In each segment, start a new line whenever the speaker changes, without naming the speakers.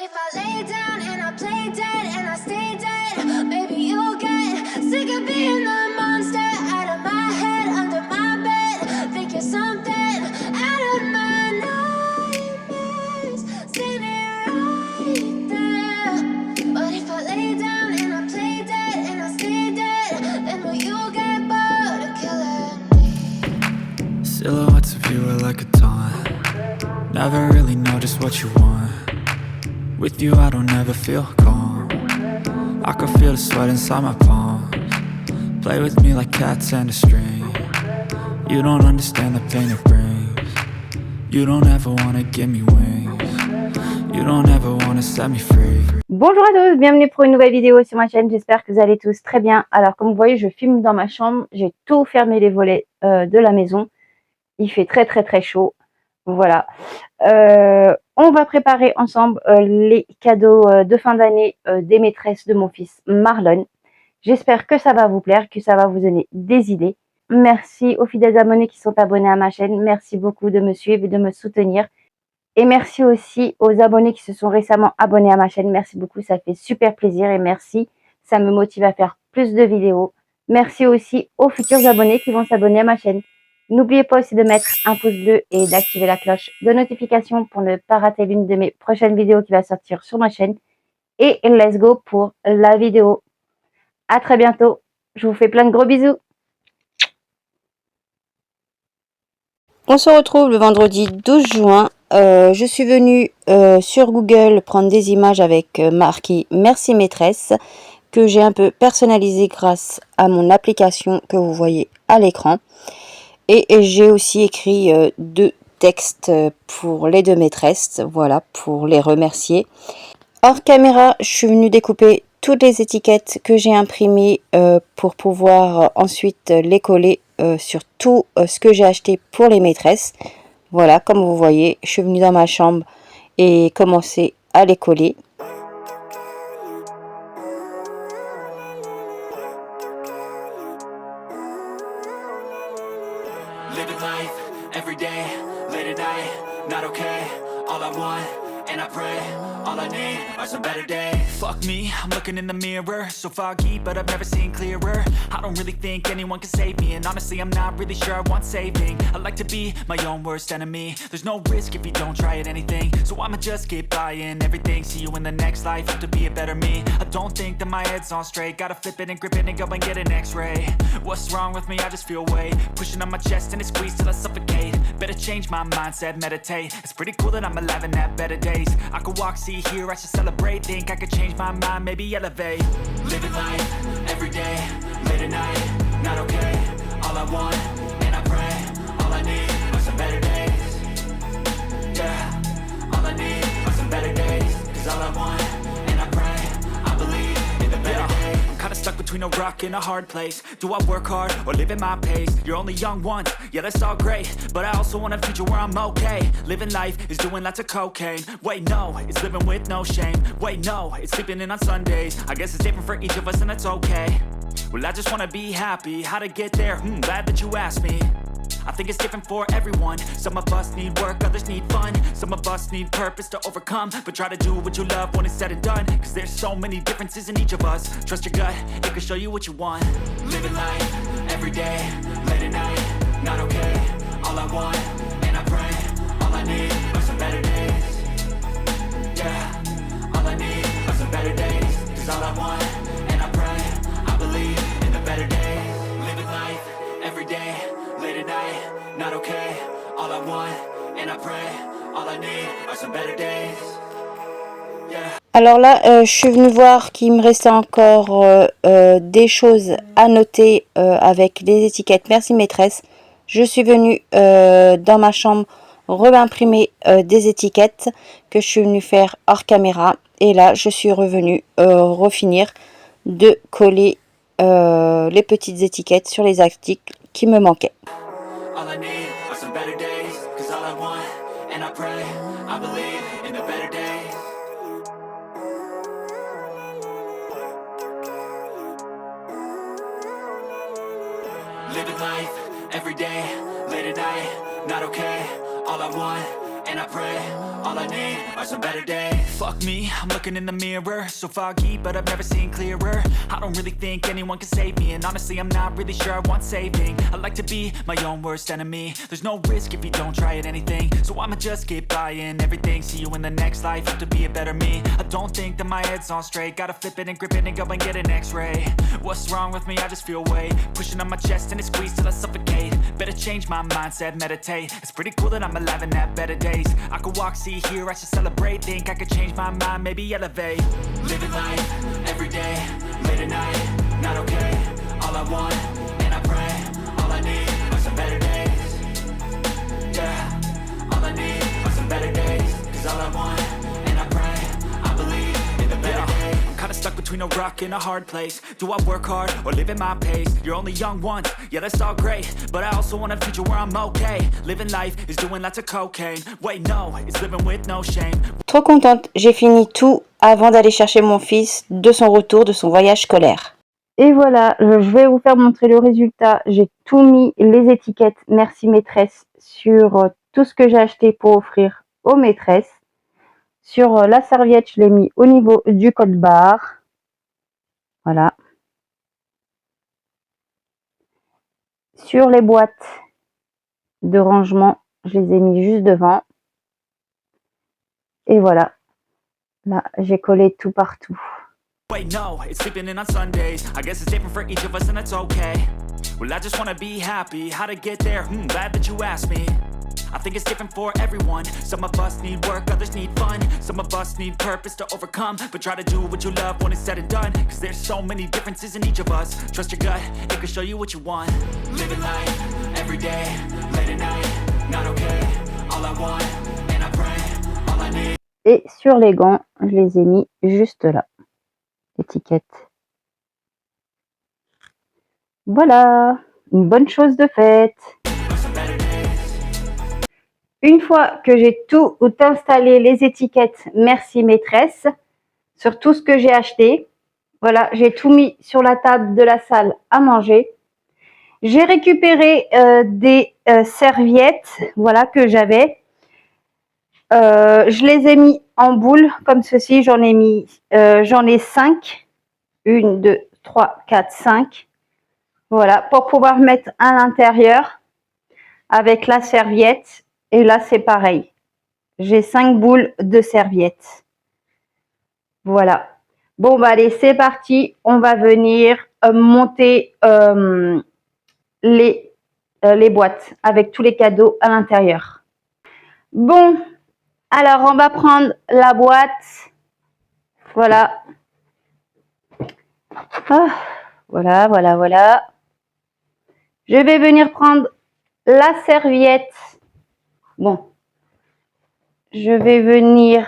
if I lay down and I play dead and I stay dead, maybe you'll get sick of being the monster out of my head, under my bed. Think you're something out of my nightmares, standing right there. But if I lay down and I play dead and I stay dead, then will you get bored of killing me?
Silhouettes of you are like a taunt. Never really know just what you want. With you I don't ever feel calm. I can feel the sweat inside my palms. Play with me like cats and a string. You don't understand the pain it brings. You don't ever wanna give me wings. You don't ever wanna set me free.
Bonjour à tous, bienvenue pour une nouvelle vidéo sur ma chaîne, j'espère que vous allez tous très bien. Alors comme vous voyez, je filme dans ma chambre, j'ai tout fermé les volets de la maison. Il fait très chaud, voilà. On va préparer ensemble les cadeaux de fin d'année des maîtresses de mon fils Marlon. J'espère que ça va vous plaire, que ça va vous donner des idées. Merci aux fidèles abonnés qui sont abonnés à ma chaîne, merci beaucoup de me suivre et de me soutenir. Et merci aussi aux abonnés qui se sont récemment abonnés à ma chaîne. Merci beaucoup, ça fait super plaisir et merci. Ça me motive à faire plus de vidéos. Merci aussi aux futurs abonnés qui vont s'abonner à ma chaîne. N'oubliez pas aussi de mettre un pouce bleu et d'activer la cloche de notification pour ne pas rater l'une de mes prochaines vidéos qui va sortir sur ma chaîne. Et let's go pour la vidéo. À très bientôt. Je vous fais plein de gros bisous. On se retrouve le vendredi 12 juin. Je suis venue sur Google prendre des images avec marqué Merci Maîtresse, que j'ai un peu personnalisé grâce à mon application que vous voyez à l'écran. Et j'ai aussi écrit 2 textes pour les 2 maîtresses, voilà, pour les remercier. Hors caméra, je suis venue découper toutes les étiquettes que j'ai imprimées pour pouvoir ensuite les coller sur tout ce que j'ai acheté pour les maîtresses. Voilà, comme vous voyez, je suis venue dans ma chambre et commencer à les coller.
Living life, every day, late at night, not okay. All I want, and I pray, all I need are some better days. Fuck me, I'm looking in the mirror, so foggy, but I've never seen clearer. I don't really think anyone can save me, and honestly I'm not really sure I want saving. I like to be my own worst enemy. There's no risk if you don't try at anything, so I'ma just keep buying everything. See you in the next life, have to be a better me. I don't think that my head's on straight, gotta flip it and grip it and go and get an x-ray. What's wrong with me? I just feel weight pushing on my chest and it squeezes till I suffocate. Better change my mindset, meditate. It's pretty cool that I'm alive and have better days. I could walk, see, hear, I should celebrate. Think I could change my mind, maybe elevate. Living life, every day, late at night, not okay. All I want, and I pray, all I need are some better days. Yeah, all I need are some better days. Cause all I want, and I pray, I believe in the better days. I'm kinda stuck between a rock and a hard place. Do I work hard or live at my pace? You're only young once, yeah that's all great, but I also want a future where I'm okay. Living life is doing lots of cocaine. Wait no, it's living with no shame. Wait no, it's sleeping in on Sundays. I guess it's different for each of us and that's okay. Well I just wanna be happy, how to get there? Glad that you asked me. I think it's different for everyone. Some of us need work, others need fun. Some of us need purpose to overcome. But try to do what you love when it's said and done. Cause there's so many differences in each of us. Trust your gut, it can show you what you want. Living life, every day, late at night, not okay. All I want, and I pray, all I need are some better days. Yeah, all I need are some better days. Cause all I want, and I pray, I believe in the better days. Living life, every day, late at night, not okay. All I want, and I pray, all I need are some better days. Yeah.
Alors là, je suis venue voir qu'il me restait encore des choses à noter avec les étiquettes Merci Maîtresse. Je suis venue dans ma chambre réimprimer des étiquettes que je suis venue faire hors caméra. Et là, je suis revenue refinir de coller les petites étiquettes sur les articles qui me manquaient.
All I need are some better days. Cause all I want, and I pray, I believe in the better days. Living life, every day, late at night, not okay. All I want, and I pray. All I need are some better days. Fuck me, I'm looking in the mirror, so foggy, but I've never seen clearer. I don't really think anyone can save me, and honestly I'm not really sure I want saving. I like to be my own worst enemy. There's no risk if you don't try at anything, so I'ma just keep buying everything. See you in the next life, have to be a better me. I don't think that my head's on straight, gotta flip it and grip it and go and get an x-ray. What's wrong with me? I just feel weight pushing on my chest and it squeezes till I suffocate. Better change my mindset, meditate. It's pretty cool that I'm alive and have better days. I could walk, see, hear, I should celebrate. Think I could change my mind, maybe elevate. Living life, every day, late at night, not okay. All I want, and I pray, all I need are some better days. Yeah, all I need are some better days. Cause all I want, and I pray, I believe in the better days. I'm kinda stuck between a rock and a hard place. Do I work hard or live at my pace? You're only young once, yeah that's all great, but I also want a future where I'm okay. Living life is doing lots of cocaine. Wait no, it's living with no shame.
Trop contente, j'ai fini tout avant d'aller chercher mon fils de son retour de son voyage scolaire. Et voilà, je vais vous faire montrer le résultat. J'ai tout mis, les étiquettes merci maîtresse, sur tout ce que j'ai acheté pour offrir aux maîtresses. Sur la serviette, je l'ai mis au niveau du code barre. Voilà. Sur les boîtes de rangement, je les ai mis juste devant. Et voilà. Là, j'ai collé tout partout.
Wait, no, it's sleeping in on Sundays. I guess it's different for each of us and that's okay. Well, I just wanna be happy. How to get there? Glad that you asked me. I think it's different for everyone. Some of us need work, others need fun. Some of us need purpose to overcome. But try to do what you love when it's said and done. Cause there's so many differences in each of us. Trust your gut, it can show you what you want. Living life, every day, late at night, not okay. All I want, and I pray, all I need.
Et sur les gants, je les ai mis juste là. L'étiquette. Voilà, une bonne chose de faite. Une fois que j'ai tout installé, les étiquettes merci maîtresse, sur tout ce que j'ai acheté, voilà, j'ai tout mis sur la table de la salle à manger. J'ai récupéré des serviettes, voilà, que j'avais. Je les ai mis en boule comme ceci, j'en ai 5. 1, 2, 3, 4, 5. Voilà, pour pouvoir mettre à l'intérieur avec la serviette. Et là, c'est pareil. J'ai 5 boules de serviettes. Voilà. Bon, bah allez, c'est parti. On va venir monter les boîtes avec tous les cadeaux à l'intérieur. Bon, alors on va prendre la boîte. Voilà. Ah, voilà, voilà, voilà. Je vais venir prendre la serviette. Bon, je vais venir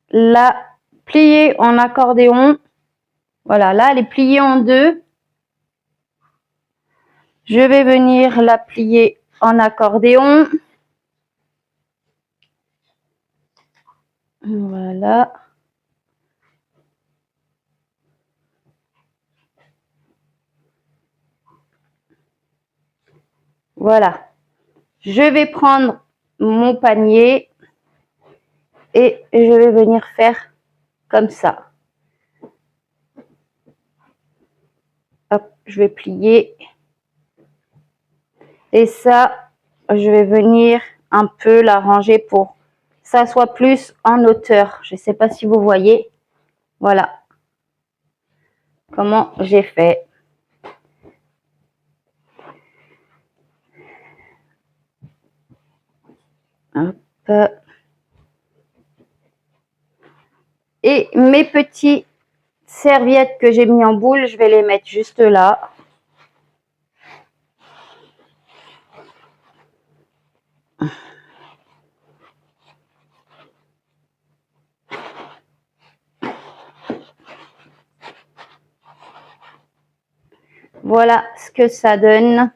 la plier en accordéon. Voilà, là, elle est pliée en deux. Je vais venir la plier en accordéon. Voilà. Voilà. Je vais prendre mon panier et je vais venir faire comme ça. Hop, je vais plier. Et ça, je vais venir un peu l'arranger pour que ça soit plus en hauteur. Je ne sais pas si vous voyez. Voilà comment j'ai fait. Hop. Et mes petites serviettes que j'ai mis en boule, je vais les mettre juste là. Voilà ce que ça donne.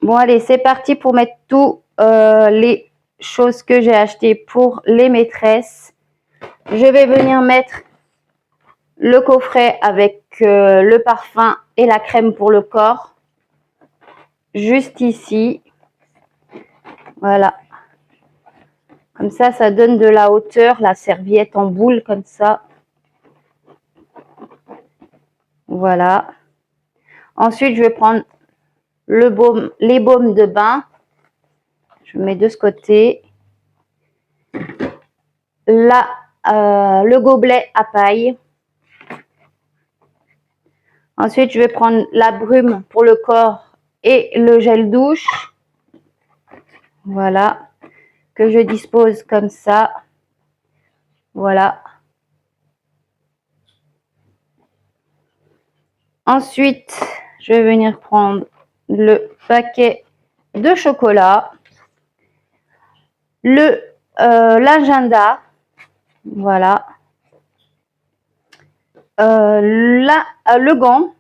Bon, allez, c'est parti pour mettre tous les choses que j'ai achetées pour les maîtresses. Je vais venir mettre le coffret avec le parfum et la crème pour le corps. juste ici. Voilà. Comme ça donne de la hauteur, la serviette en boule comme ça. Voilà. Ensuite, je vais prendre les baumes de bain. Je mets de ce côté. Là, le gobelet à paille. Ensuite, je vais prendre la brume pour le corps et le gel douche. Voilà. Que je dispose comme ça. Voilà. Ensuite, je vais venir prendre le paquet de chocolat, l'agenda, voilà, le gant,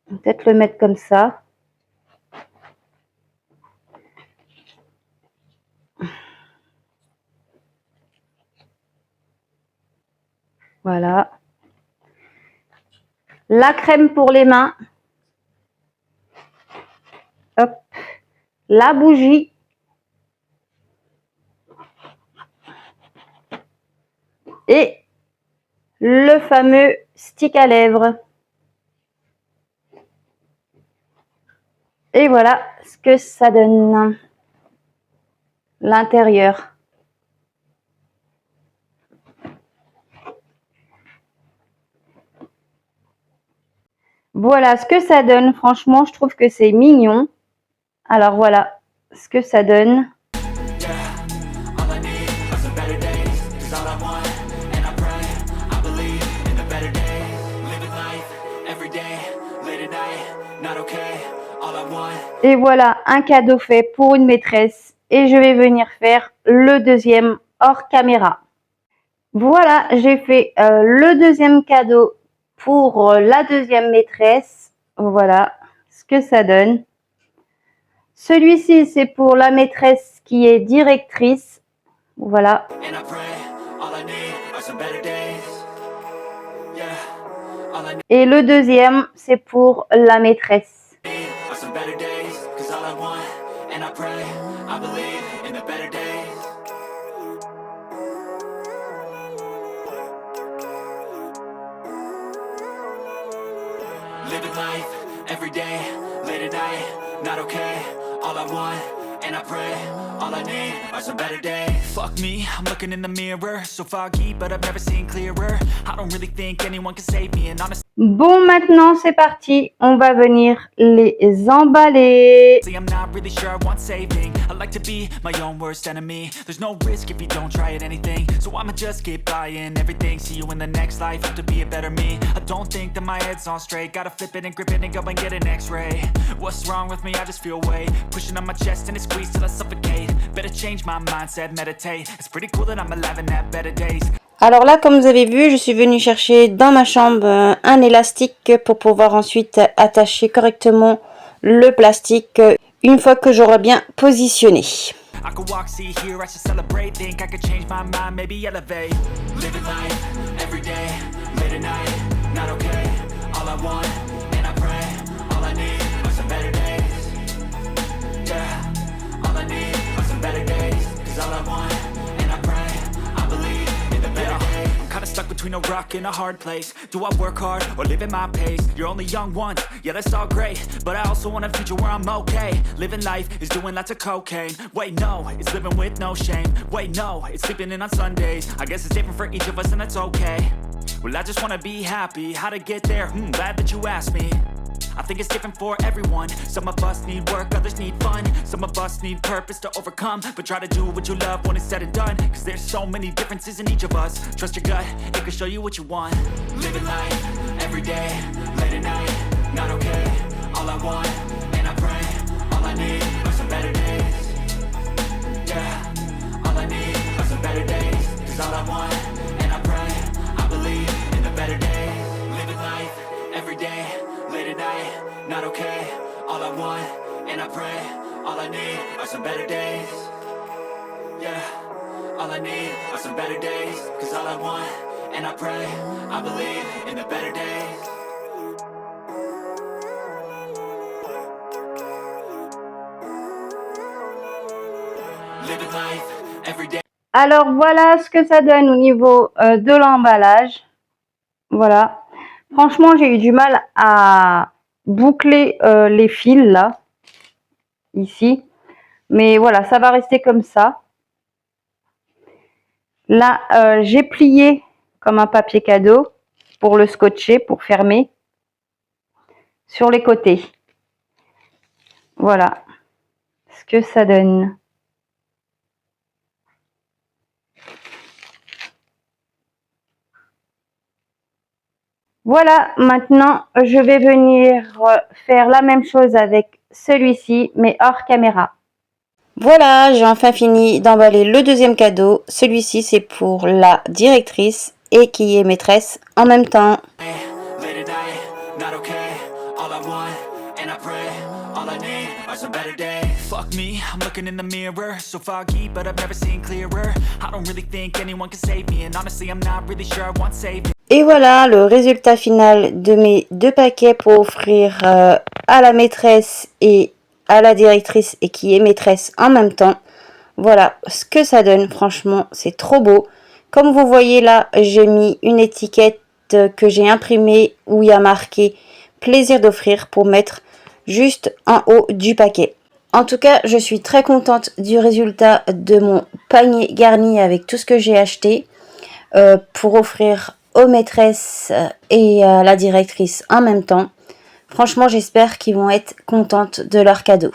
peut-être le mettre comme ça. Voilà. La crème pour les mains. Hop. La bougie. Et le fameux stick à lèvres. Et voilà ce que ça donne. L'intérieur. Voilà ce que ça donne. Franchement, je trouve que c'est mignon. Alors voilà ce que ça donne. Et voilà un cadeau fait pour une maîtresse. Et je vais venir faire le deuxième hors caméra. Voilà, j'ai fait le deuxième cadeau pour la deuxième maîtresse. Voilà ce que ça donne. Celui-ci, c'est pour la maîtresse qui est directrice. Voilà. Et le deuxième, c'est pour la maîtresse.
Living life, every day, late at night, not okay, all I want, and I pray, all I need are some better days. Fuck me, I'm looking in the mirror, so foggy, but I've never seen clearer. I don't really think anyone can save me, and honestly,
bon, maintenant c'est parti, on va venir les emballer.
I'm not really sure I want saving. I like to be my own worst enemy. There's no risk if you don't try at anything, so I'ma just keep buying everything. See you in the next life, have to be a better me. I don't think that my head's on straight. Gotta flip it and grip it and go and get an x-ray. What's wrong with me? I just feel weight pushing on my chest and it squeezes till I suffocate. Better change my mindset, meditate. It's pretty cool that I'm alive and have better days.
Alors là, comme vous avez vu, je suis venue chercher dans ma chambre un élastique pour pouvoir ensuite attacher correctement le plastique une fois que j'aurai bien positionné.
I could walk, see, hear, I should celebrate. Think I could change my mind, maybe elevate. Living life, every day, late at night, not okay. All I want, and I pray, all I need are some better days. Yeah, all I need are some better days. Cause all I want, and I pray, I believe in the better days. I'm kinda stuck between a rock and a hard place. Do I work hard or live at my pace? You're only young once, yeah that's all great, but I also want a future where I'm okay. Living life is doing lots of cocaine. Wait no, it's living with no shame. Wait no, it's sleeping in on Sundays. I guess it's different for each of us and that's okay. Well I just wanna be happy, how to get there? Glad that you asked me. I think it's different for everyone. Some of us need work, others need fun. Some of us need purpose to overcome. But try to do what you love when it's said and done. Cause there's so many differences in each of us. Trust your gut, it can show you what you want. Living life, every day, late at night, not okay. All I want, and I pray, all I need are some better days. Yeah, all I need are some better days. Cause all I want, and I pray, I believe in the better days. Living life, every day, late at night, not okay. All I want, and I pray, all I need are some better days. Yeah, all I need are some better days. Cause all I want, and I pray, I believe in the better days. living life every day.
Alors voilà ce que ça donne au niveau de l'emballage. Voilà. Franchement, j'ai eu du mal à boucler les fils là, ici. Mais voilà, ça va rester comme ça. Là, j'ai plié comme un papier cadeau pour le scotcher, pour fermer sur les côtés. Voilà ce que ça donne. Voilà, maintenant je vais venir faire la même chose avec celui-ci, mais hors caméra. Voilà, j'ai enfin fini d'emballer le deuxième cadeau. Celui-ci, c'est pour la directrice et qui est maîtresse en même temps.
Late at night, not okay. All I want, and I pray, all I need are some better days. Fuck me, I'm looking in the mirror, so foggy, but I've never seen clearer. I don't really think anyone can save me, and honestly, I'm not really sure I want saving.
Et voilà le résultat final de mes deux paquets pour offrir à la maîtresse et à la directrice et qui est maîtresse en même temps. Voilà ce que ça donne, franchement, c'est trop beau. Comme vous voyez là, j'ai mis une étiquette que j'ai imprimée où il y a marqué plaisir d'offrir pour mettre juste en haut du paquet. En tout cas, je suis très contente du résultat de mon panier garni avec tout ce que j'ai acheté pour offrir aux maîtresses et à la directrice en même temps. Franchement, j'espère qu'ils vont être contentes de leur cadeau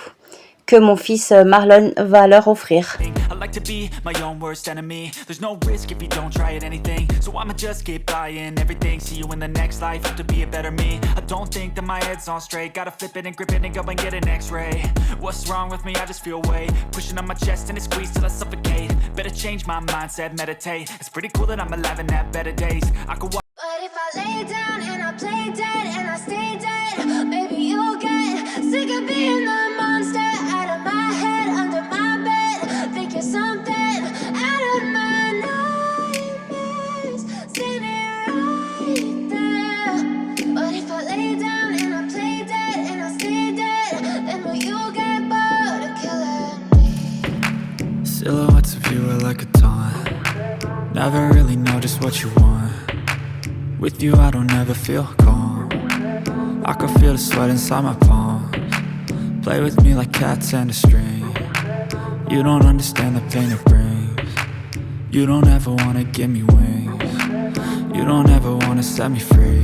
que mon fils Marlon va leur offrir.
I like to be my own worst enemy. There's no risk if you don't try at anything. So I'ma just keep buying everything. See you in the next life, have to be a better me. I don't think that my head's on straight. Gotta flip it and grip it and go and get an x-ray. What's wrong with me? I just feel weight pushing on my chest and it squeezes till I suffocate. Better change my mindset, meditate. It's pretty cool that I'm alive and have better days. I could walk.
But if I lay down and I play dead and I stay dead, maybe you'll get sick of being the monster out of my head, under my bed. Think you're something out of my nightmares, standing right there. But if I lay down and I play dead and I stay dead, then will you get bored of killing me?
Silhouettes of you are like a taunt. Never really know just what you want. With you I don't ever feel calm. I can feel the sweat inside my palms. Play with me like cats and a string. You don't understand the pain it brings. You don't ever wanna give me wings. You don't ever wanna set me free.